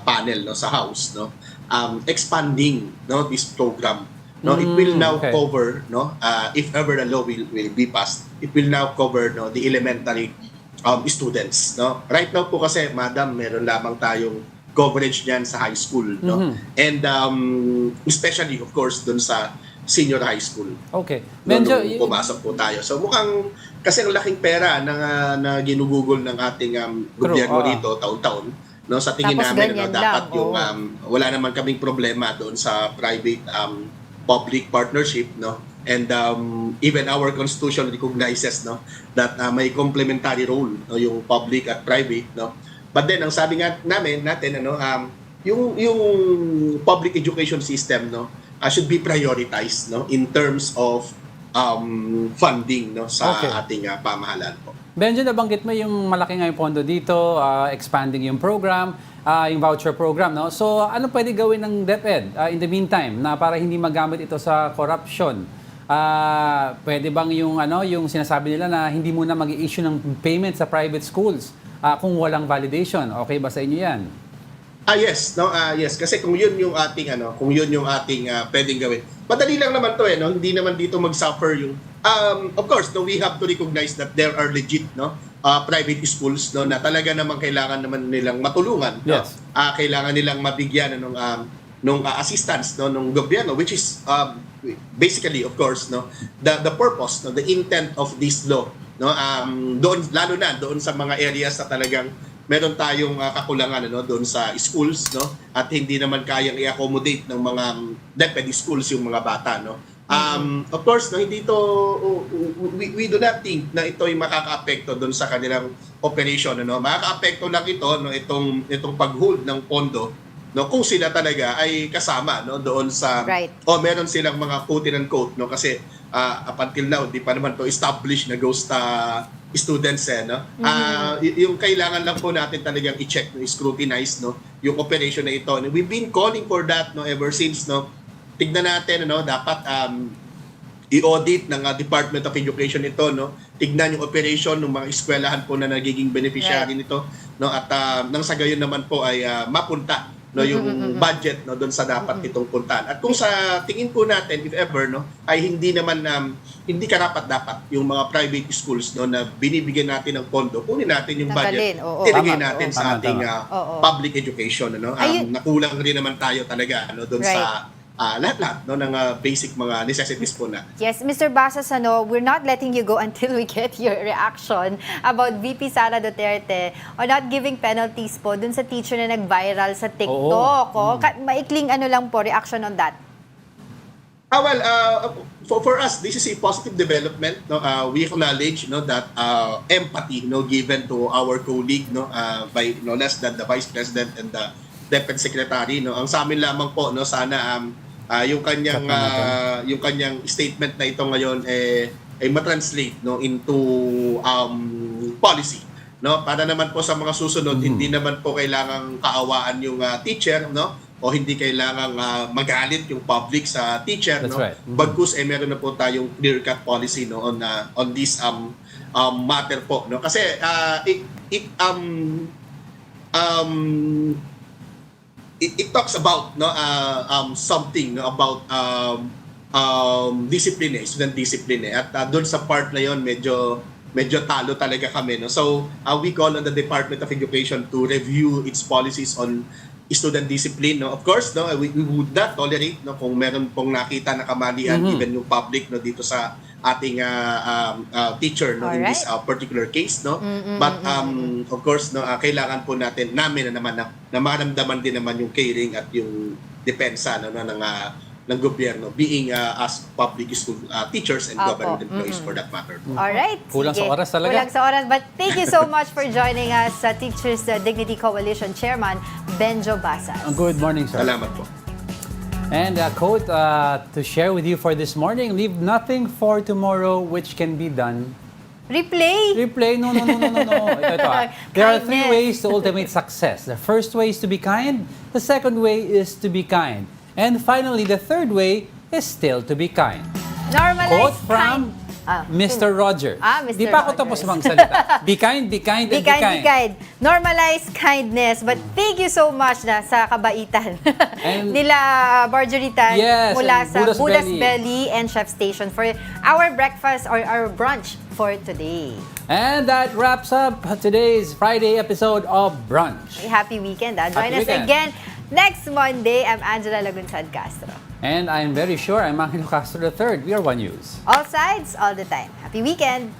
panel sa House expanding this program it will now cover if ever the law will be passed, it will now cover the elementary students right now po kasi madam meron lamang tayong coverage niyan sa high school and especially of course doon sa senior high school. Okay. Nung pumasok po tayo. So mukhang kasi ang laking pera na ginugugol ng ating gobyerno dito taon-taon. Sa tingin Tapos namin lang, dapat yung wala naman kaming problema doon sa private public partnership and even our constitution recognizes that may complementary role yung public at private But then ang sabi nga natin yung public education system should be prioritized in terms of funding sa ating pamahalaan po. Benjo, nabanggit mo yung malaki nga yung pondo dito, expanding yung program, yung voucher program. So ano pwede gawin ng DepEd in the meantime na para hindi magamit ito sa corruption? Pwede bang yung sinasabi nila na hindi muna mag-i-issue ng payment sa private schools kung walang validation? Okay ba sa inyo yan? Yes, yes kasi kung yun yung ating pwedeng gawin. Madali lang naman 'to hindi naman dito mag-suffer yung of course we have to recognize that there are legit private schools na talaga naman kailangan naman nilang matulungan Yes. Kailangan nilang mabigyan nung assistance nung gobyerno which is basically of course the purpose the intent of this law doon lalo na doon sa mga areas na talagang meron tayong kakulangan doon sa schools at hindi naman kayang i-accommodate ng mga DepEd schools yung mga bata Of course, no, hindi ito, we do not think na ito ay makaka-apekto doon sa kanilang operation. Ano? Makaka-apekto lang ito, no, itong pag-hold ng pondo, no, kung sila talaga ay kasama, no, doon sa, meron silang mga quote and quote, no, kasi up until now, di pa naman to established na ghost students, no? Yung kailangan lang po natin talagang i-check, no, scrutinize, no, yung operation na ito. And we've been calling for that, no, ever since, no. Tignan natin, ano, dapat i-audit ng Department of Education ito, no. Tignan yung operation ng mga eskwelahan po na nagiging beneficiary nito, no, at nang sa gayon naman po ay mapunta, no, yung budget, no, doon sa dapat itong puntahan. At kung sa tingin po natin, if ever, no, ay hindi naman hindi karapat-dapat yung mga private schools, no, na binibigyan natin ng pondo, kunin natin yung budget, ilagay natin sa ating public education, ano. Nakulang rin naman tayo talaga, ano, doon sa lahat-lahat, no, ng basic mga necessities po na. Yes, Mr. Basas, we're not letting you go until we get your reaction about VP Sara Duterte on not giving penalties po dun sa teacher na nag-viral sa TikTok. Maikling lang po, reaction on that. For us, this is a positive development. No? We acknowledge, no, that empathy, no, given to our colleague, no, by no less than the Vice President and the Deputy Secretary. No? Ang sa amin lamang po, no, sana yung kanyang statement na ito ngayon ay matranslate, no, into policy, no, para naman po sa mga susunod, hindi naman po kailangang kaawaan yung teacher, no, o hindi kailangang magalit yung public sa teacher, no. Bagkus meron na po tayong clear-cut policy, no, on this matter po, no, kasi it talks about, no, something, no, about discipline, student discipline, at doon sa part na yon medyo talo talaga kami, no. So we call on the Department of Education to review its policies on student discipline, no. Of course, no, we would not tolerate, no, kung meron pong nakita na kamalian, even yung public, no, dito sa ating teacher, no, in this particular case, no. But of course, no, kailangan po namin na naman na maramdaman din naman yung caring at yung depensa, no, ng gobyerno, being as public school teachers and government employees for that matter. Alright. Kulang sa oras talaga. Kulang sa oras. But thank you so much for joining us, Teachers Dignity Coalition Chairman Benjo Basas. Good morning, sir. Salamat po. And a quote to share with you for this morning: leave nothing for tomorrow which can be done. Replay? No. Ito. There are 3 ways to ultimate success. The first way is to be kind. The second way is to be kind. And finally, the third way is still to be kind. Normalize Quote from Mr. Rogers. Mr. Di pa ako tapos magsalita. Be kind, be kind, and be kind. Normalize kindness. But thank you so much sa kabaitan nila Marjorie Tan mula sa Budas Belly and Chef Station for our breakfast or our brunch for today. And that wraps up today's Friday episode of Brunch. Happy weekend. Join us again next Monday. I'm Angela Lagunsad Castro. And I'm very sure I'm Angelo Castro III. We are One News. All sides, all the time. Happy weekend!